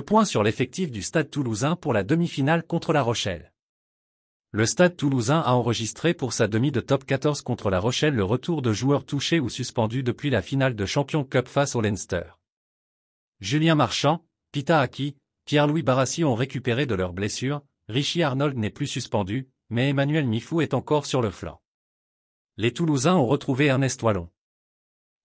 Le point sur l'effectif du Stade Toulousain pour la demi-finale contre La Rochelle. Le Stade Toulousain a enregistré pour sa demi de top 14 contre La Rochelle le retour de joueurs touchés ou suspendus depuis la finale de Champions Cup face au Leinster. Julien Marchand, Pita Aki, Pierre-Louis Barassi ont récupéré de leurs blessures, Richie Arnold n'est plus suspendu, mais Emmanuel Mifou est encore sur le flanc. Les Toulousains ont retrouvé Ernest Wallon.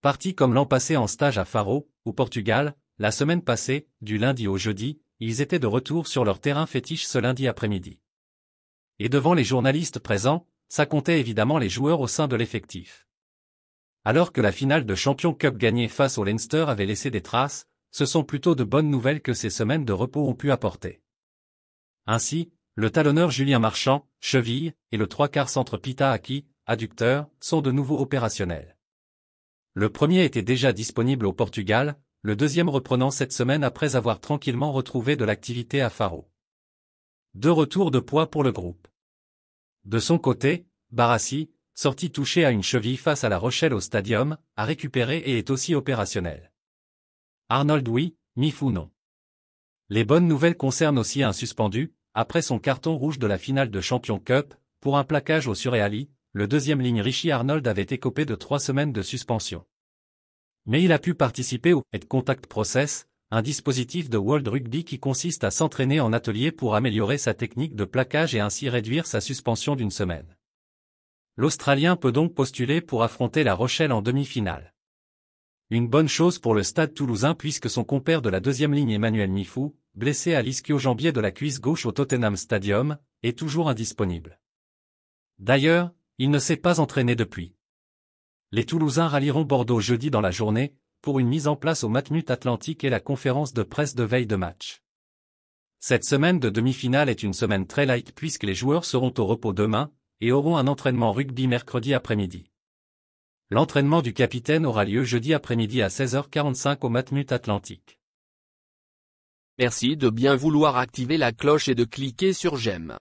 Partis comme l'an passé en stage à Faro, au Portugal, la semaine passée, du lundi au jeudi, ils étaient de retour sur leur terrain fétiche ce lundi après-midi. Et devant les journalistes présents, ça comptait évidemment les joueurs au sein de l'effectif. Alors que la finale de Champions Cup gagnée face au Leinster avait laissé des traces, ce sont plutôt de bonnes nouvelles que ces semaines de repos ont pu apporter. Ainsi, le talonneur Julien Marchand, cheville, et le 3/4 centre Pita Aki, adducteur, sont de nouveau opérationnels. Le premier était déjà disponible au Portugal, le deuxième reprenant cette semaine après avoir tranquillement retrouvé de l'activité à Faro. 2 retours de poids pour le groupe. De son côté, Barassi, sorti touché à une cheville face à La Rochelle au Stadium, a récupéré et est aussi opérationnel. Arnold oui, Mifou non. Les bonnes nouvelles concernent aussi un suspendu, après son carton rouge de la finale de Champions Cup, pour un plaquage au Surreali, le deuxième ligne Richie Arnold avait écopé de 3 semaines de suspension. Mais il a pu participer au Head Contact Process, un dispositif de World Rugby qui consiste à s'entraîner en atelier pour améliorer sa technique de plaquage et ainsi réduire sa suspension d'1 semaine. L'Australien peut donc postuler pour affronter La Rochelle en demi-finale. Une bonne chose pour le Stade Toulousain puisque son compère de la deuxième ligne Emmanuel Mifou, blessé à l'ischio-jambier de la cuisse gauche au Tottenham Stadium, est toujours indisponible. D'ailleurs, il ne s'est pas entraîné depuis. Les Toulousains rallieront Bordeaux jeudi dans la journée, pour une mise en place au Matmut Atlantique et la conférence de presse de veille de match. Cette semaine de demi-finale est une semaine très light puisque les joueurs seront au repos demain, et auront un entraînement rugby mercredi après-midi. L'entraînement du capitaine aura lieu jeudi après-midi à 16h45 au Matmut Atlantique. Merci de bien vouloir activer la cloche et de cliquer sur j'aime.